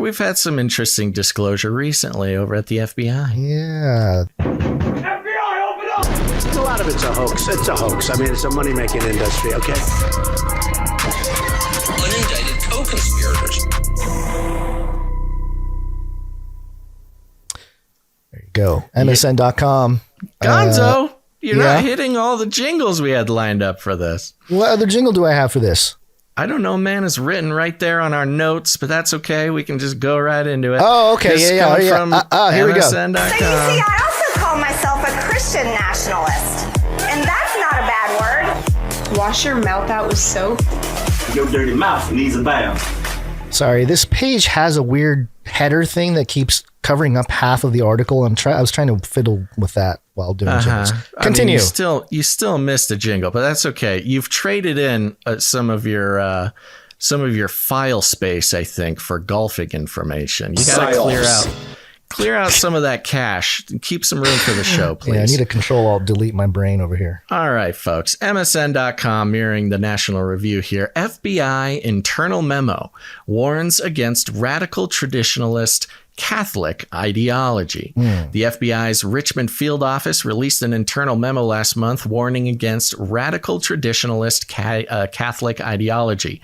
we've had some interesting disclosure recently over at the FBI. Yeah. FBI, open up! A lot of it's a hoax. It's a hoax. I mean, it's a money-making industry, okay? Unindicted co-conspirators. There you go. MSN.com. Gonzo, you're not hitting all the jingles we had lined up for this. What other jingle do I have for this? I don't know, man. It's written right there on our notes, but that's okay. We can just go right into it. Oh, okay. This Yeah. from Here we go. MSN.com. So you see, I also call myself a Christian nationalist, and that's not a bad word. Wash your mouth out with soap. Your dirty mouth needs a bath. Sorry, this page has a weird header thing that keeps covering up half of the article. I was trying to fiddle with that while doing jingles. Continue. I mean, you still missed a jingle, but that's okay. You've traded in some of your file space, I think, for golfing information. You got to clear out some of that cache. Keep some room for the show, please. Yeah, I need to Control-Alt-Delete my brain over here. All right, folks. MSN.com, mirroring the National Review here. FBI internal memo warns against radical traditionalist Catholic ideology. The FBI's Richmond field office released an internal memo last month warning against radical traditionalist Catholic ideology.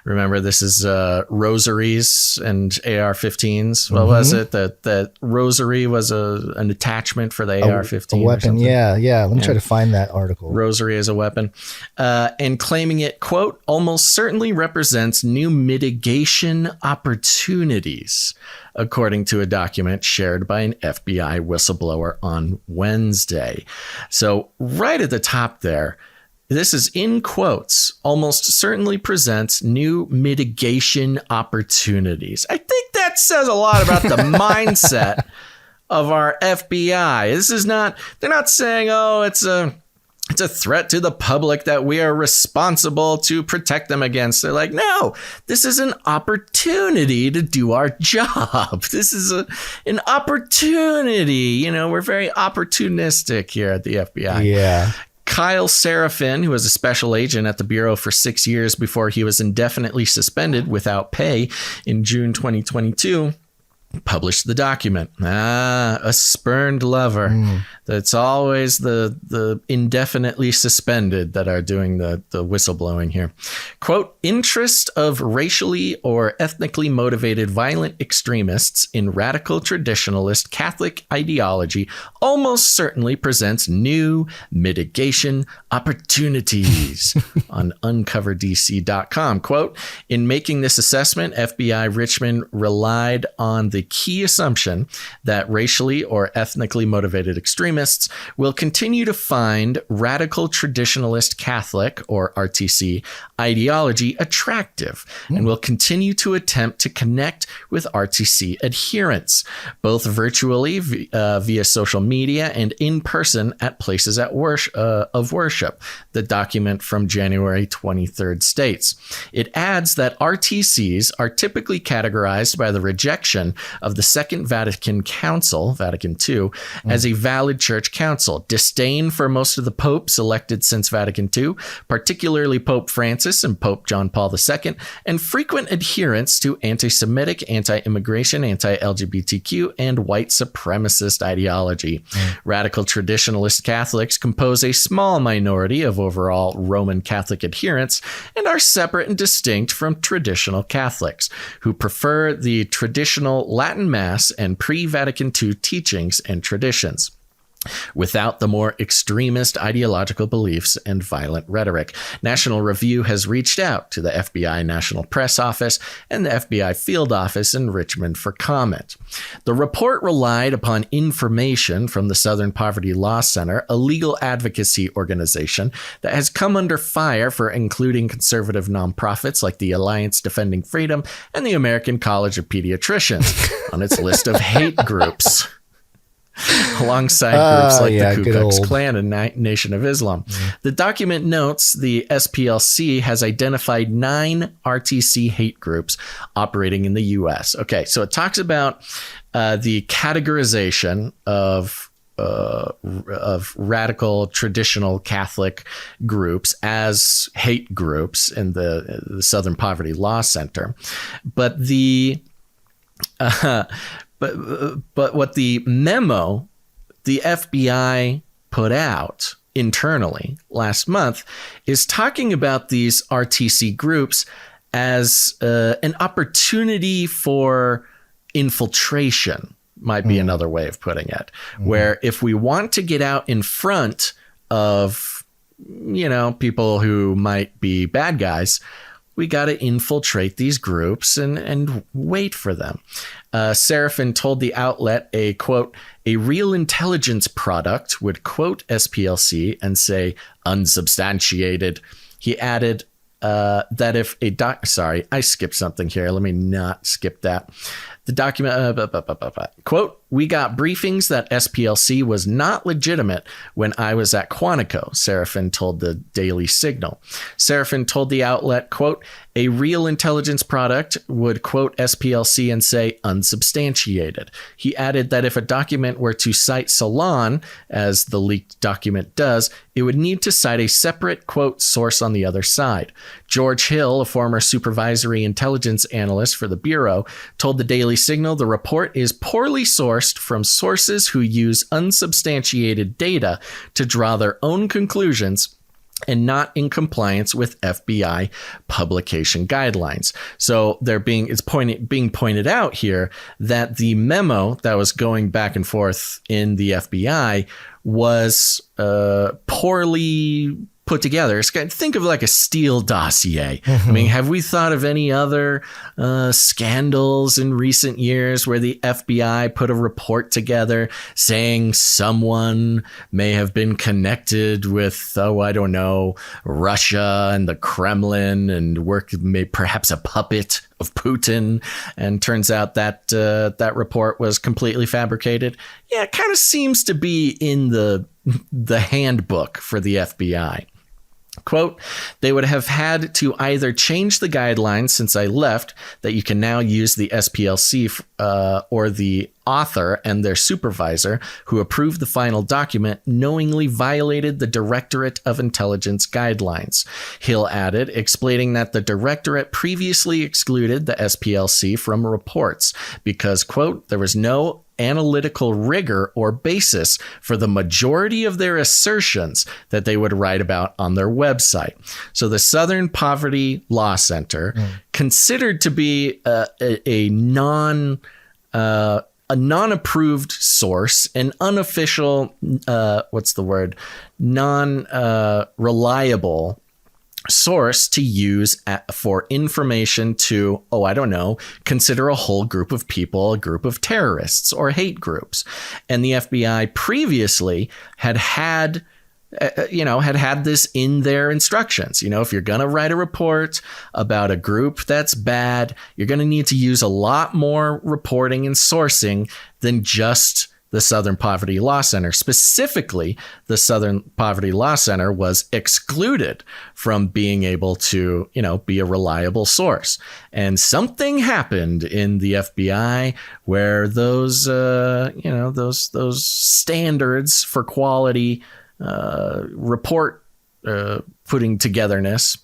Remember, this is rosaries and AR-15s. What was it? That rosary was an attachment for the AR-15. A weapon, yeah. Let me try to find that article. Rosary as a weapon. And claiming it, quote, almost certainly represents new mitigation opportunities, according to a document shared by an FBI whistleblower on Wednesday. So right at the top there, this is in quotes, almost certainly presents new mitigation opportunities. I think that says a lot about the mindset of our FBI. They're not saying, oh, it's a threat to the public that we are responsible to protect them against. They're like, no, this is an opportunity to do our job. This is an opportunity. We're very opportunistic here at the FBI. Yeah. Kyle Seraphin, who was a special agent at the Bureau for 6 years before he was indefinitely suspended without pay in June 2022, published the document. A spurned lover. It's always the indefinitely suspended that are doing the whistleblowing here. Quote, interest of racially or ethnically motivated violent extremists in radical traditionalist Catholic ideology almost certainly presents new mitigation opportunities on uncoverdc.com. Quote, in making this assessment, FBI Richmond relied on the key assumption that racially or ethnically motivated extremists will continue to find radical traditionalist Catholic, or RTC, ideology attractive and will continue to attempt to connect with RTC adherents, both virtually via social media and in person at places of worship, the document from January 23rd states. It adds that RTCs are typically categorized by the rejection of the Second Vatican Council, Vatican II, as a valid church council, disdain for most of the popes elected since Vatican II, particularly Pope Francis and Pope John Paul II, and frequent adherence to anti-Semitic, anti-immigration, anti-LGBTQ, and white supremacist ideology. Radical traditionalist Catholics compose a small minority of overall Roman Catholic adherents and are separate and distinct from traditional Catholics, who prefer the traditional Latin Mass and pre-Vatican II teachings and traditions, without the more extremist ideological beliefs and violent rhetoric. National Review has reached out to the FBI National Press Office and the FBI Field Office in Richmond for comment. The report relied upon information from the Southern Poverty Law Center, a legal advocacy organization that has come under fire for including conservative nonprofits like the Alliance Defending Freedom and the American College of Pediatricians on its list of hate groups, alongside groups like the Ku Klux Klan and Nation of Islam. The document notes the SPLC has identified 9 RTC hate groups operating in the U.S. Okay, so it talks about the categorization of radical traditional Catholic groups as hate groups in the Southern Poverty Law Center. But the But what the memo the FBI put out internally last month is talking about these RTC groups as an opportunity for infiltration, might be another way of putting it, where if we want to get out in front of, people who might be bad guys, we got to infiltrate these groups and wait for them. Serafin told the outlet a, quote, a real intelligence product would quote SPLC and say unsubstantiated. He added that if sorry, I skipped something here. Let me not skip that. The document, quote, we got briefings that SPLC was not legitimate when I was at Quantico, Serafin told the Daily Signal. Serafin told the outlet, quote, a real intelligence product would quote SPLC and say unsubstantiated. He added that if a document were to cite Salon, as the leaked document does, it would need to cite a separate, quote, source on the other side. George Hill, a former supervisory intelligence analyst for the Bureau, told the Daily Signal the report is poorly sourced from sources who use unsubstantiated data to draw their own conclusions and not in compliance with FBI publication guidelines. So it's being pointed out here that the memo that was going back and forth in the FBI was poorly put together. Think of like a Steele dossier. I mean, have we thought of any other scandals in recent years where the FBI put a report together saying someone may have been connected with, I don't know, Russia and the Kremlin and perhaps a puppet of Putin, and turns out that that report was completely fabricated? Yeah, it kind of seems to be in the handbook for the FBI. Quote, they would have had to either change the guidelines since I left that you can now use the SPLC or the author and their supervisor who approved the final document knowingly violated the Directorate of Intelligence guidelines. Hill added, explaining that the Directorate previously excluded the SPLC from reports because, quote, there was no analytical rigor or basis for the majority of their assertions that they would write about on their website. So the Southern Poverty Law Center, considered to be a non-approved source, an unofficial, non-reliable source to use for information to, consider a whole group of people, a group of terrorists or hate groups. And the FBI previously had this in their instructions. If you're going to write a report about a group that's bad, you're going to need to use a lot more reporting and sourcing than just the Southern Poverty Law Center. Specifically, the Southern Poverty Law Center was excluded from being able to, be a reliable source. And something happened in the FBI where those standards for quality report putting togetherness.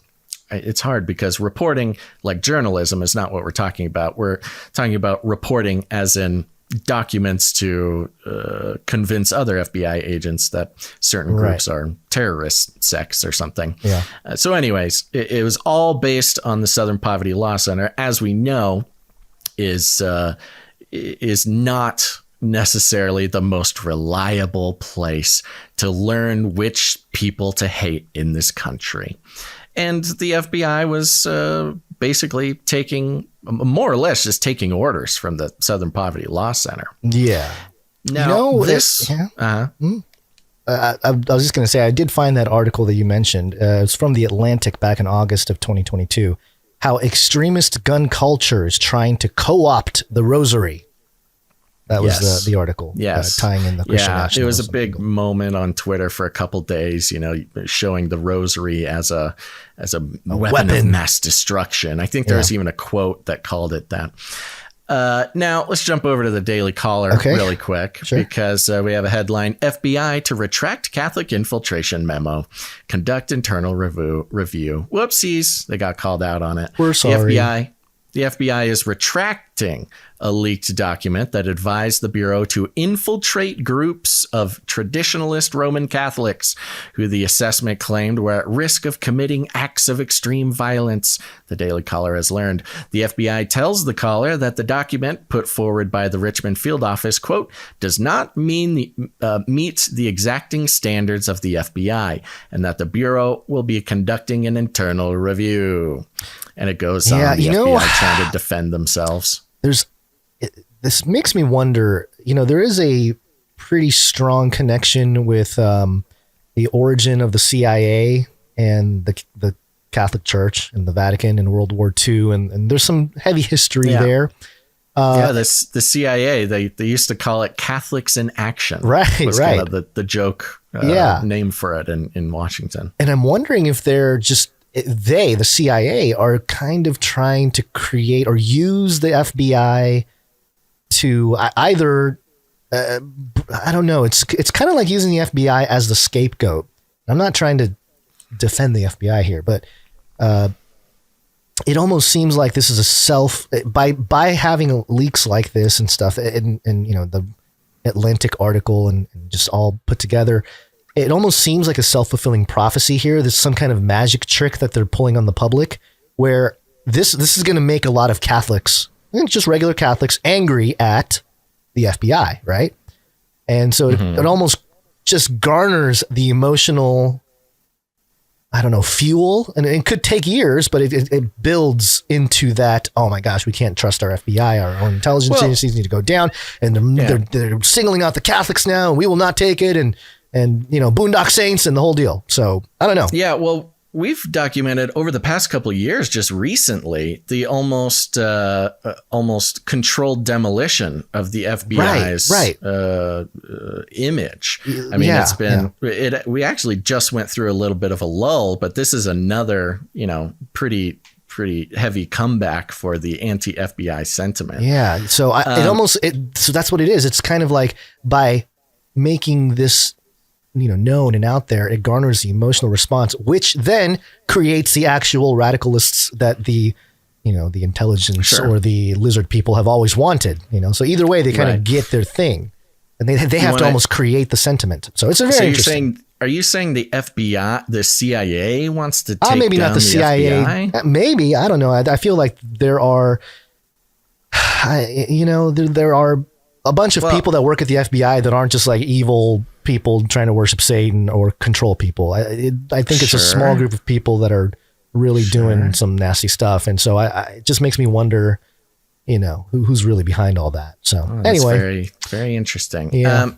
It's hard because reporting, like journalism, is not what we're talking about. We're talking about reporting as in documents to convince other FBI agents that certain groups are terrorist sects or something. Yeah. So anyways, it was all based on the Southern Poverty Law Center, as we know, is not necessarily the most reliable place to learn which people to hate in this country. And the FBI was basically more or less just taking orders from the Southern Poverty Law Center. Yeah. Now, this... I was just going to say, I did find that article that you mentioned. It's from The Atlantic back in August of 2022. How extremist gun culture is trying to co-opt the rosary. That was the article. Yes. Tying in the Christian nationalism. It was a big moment on Twitter for a couple days, showing the rosary as a weapon of mass destruction. I think there was even a quote that called it that. Now, let's jump over to the Daily Caller really quick, because we have a headline: FBI to retract Catholic infiltration memo, conduct internal review. Whoopsies. They got called out on it. We're sorry. The FBI is retracting redacting a leaked document that advised the Bureau to infiltrate groups of traditionalist Roman Catholics who the assessment claimed were at risk of committing acts of extreme violence, the Daily Caller has learned. The FBI tells the Caller that the document put forward by the Richmond field office, quote, does not meet the exacting standards of the FBI, and that the Bureau will be conducting an internal review. And it goes on, the FBI trying to defend themselves. This makes me wonder, there is a pretty strong connection with the origin of the CIA and the Catholic Church and the Vatican in World War II. And there's some heavy history there. The CIA, they used to call it Catholics in Action. Right, was right. Kind of the joke name for it in Washington. And I'm wondering if the CIA, are kind of trying to create or use the FBI to either, I don't know, it's kind of like using the FBI as the scapegoat. I'm not trying to defend the FBI here, but it almost seems like this is by having leaks like this and stuff, and the Atlantic article and just all put together, it almost seems like a self-fulfilling prophecy here. There's some kind of magic trick that they're pulling on the public, where this is going to make a lot of Catholics, just regular Catholics, angry at the FBI, right? And so it almost just garners the emotional, I don't know, fuel, and it could take years, but it builds into that. Oh my gosh, we can't trust our FBI. Our own intelligence agencies need to go down, and they're singling out the Catholics now. And we will not take it, and Boondock Saints and the whole deal. So I don't know. Yeah, well, we've documented over the past couple of years, just recently, the almost controlled demolition of the FBI's image. I mean, it's been we actually just went through a little bit of a lull, but this is another pretty heavy comeback for the anti-FBI sentiment. Yeah, so so that's what it is. It's kind of like by making this known and out there, it garners the emotional response, which then creates the actual radicalists that the intelligence or the lizard people have always wanted. So either way, they kind of get their thing, and they have to almost create the sentiment. So it's a very interesting. Are you saying the FBI, the CIA wants to take maybe down not the CIA? FBI? Maybe, I don't know. I feel like there are, there are a bunch of people that work at the FBI that aren't just like evil people trying to worship Satan or control people. I think it's a small group of people that are really doing some nasty stuff. And so it just makes me wonder, who's really behind all that. So anyway, very, very interesting. Yeah.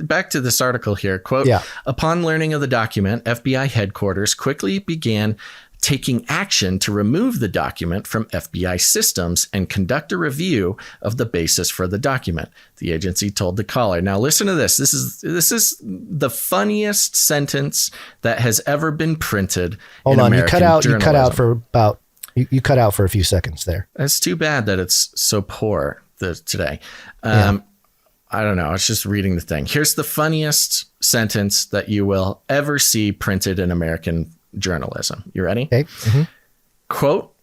Back to this article here, quote, upon learning of the document, FBI headquarters quickly began taking action to remove the document from FBI systems and conduct a review of the basis for the document, the agency told the Caller. Now listen to this. This is the funniest sentence that has ever been printed. Hold in on, American journalism. You cut out for a few seconds there. It's too bad that it's so poor today. I don't know. I was just reading the thing. Here's the funniest sentence that you will ever see printed in American journalism. You ready? Okay. Mm-hmm. Quote,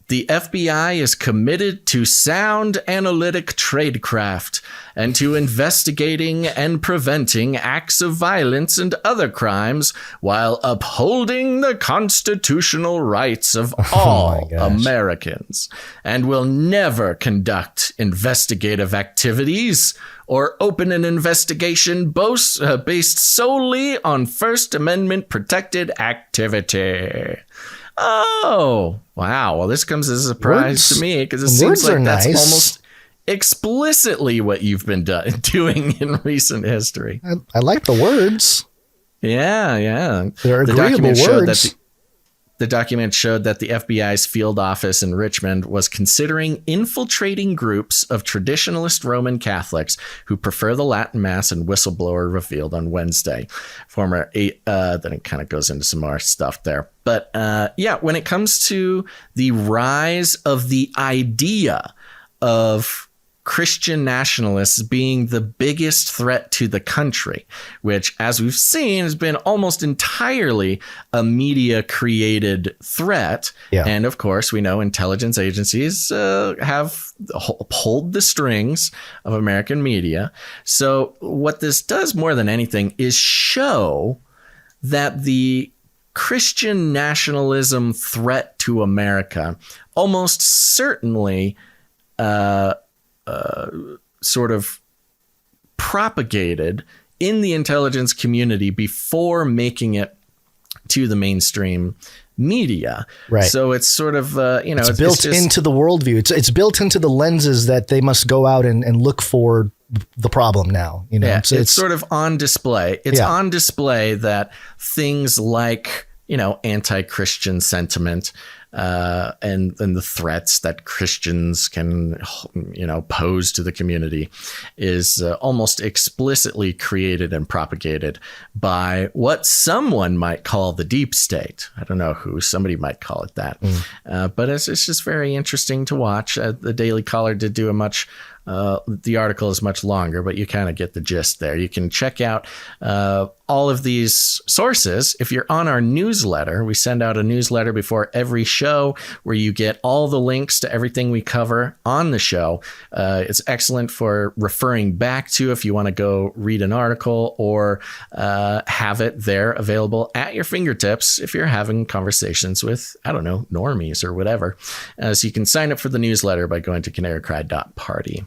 the FBI is committed to sound analytic tradecraft and to investigating and preventing acts of violence and other crimes while upholding the constitutional rights of all Americans, and will never conduct investigative activities or open an investigation based solely on First Amendment protected activity. Oh, wow. Well, this comes as a surprise to me because it seems like that's almost explicitly what you've been doing in recent history. I like the words. Yeah. They're agreeable words. The document showed that the FBI's field office in Richmond was considering infiltrating groups of traditionalist Roman Catholics who prefer the Latin Mass, and whistleblower revealed on Wednesday. Then it kind of goes into some more stuff there. But when it comes to the rise of the idea of Christian nationalists being the biggest threat to the country, which, as we've seen, has been almost entirely a media-created threat. Yeah. And, of course, we know intelligence agencies have pulled the strings of American media. So what this does more than anything is show that the Christian nationalism threat to America almost certainly sort of propagated in the intelligence community before making it to the mainstream media. Right. So it's sort of, it's built into the worldview. It's built into the lenses that they must go out and look for the problem now. Yeah, So it's sort of on display. It's Yeah. on display that things like, anti-Christian sentiment and the threats that Christians can, pose to the community is almost explicitly created and propagated by what someone might call the deep state. I don't know who, somebody might call it that. But it's just very interesting to watch. The Daily Caller did do the article is much longer, but you kind of get the gist there. You can check out all of these sources if you're on our newsletter. We send out a newsletter before every show where you get all the links to everything we cover on the show. It's excellent for referring back to if you want to go read an article or have it there available at your fingertips if you're having conversations with, I don't know, normies or whatever. So you can sign up for the newsletter by going to canarycry.party.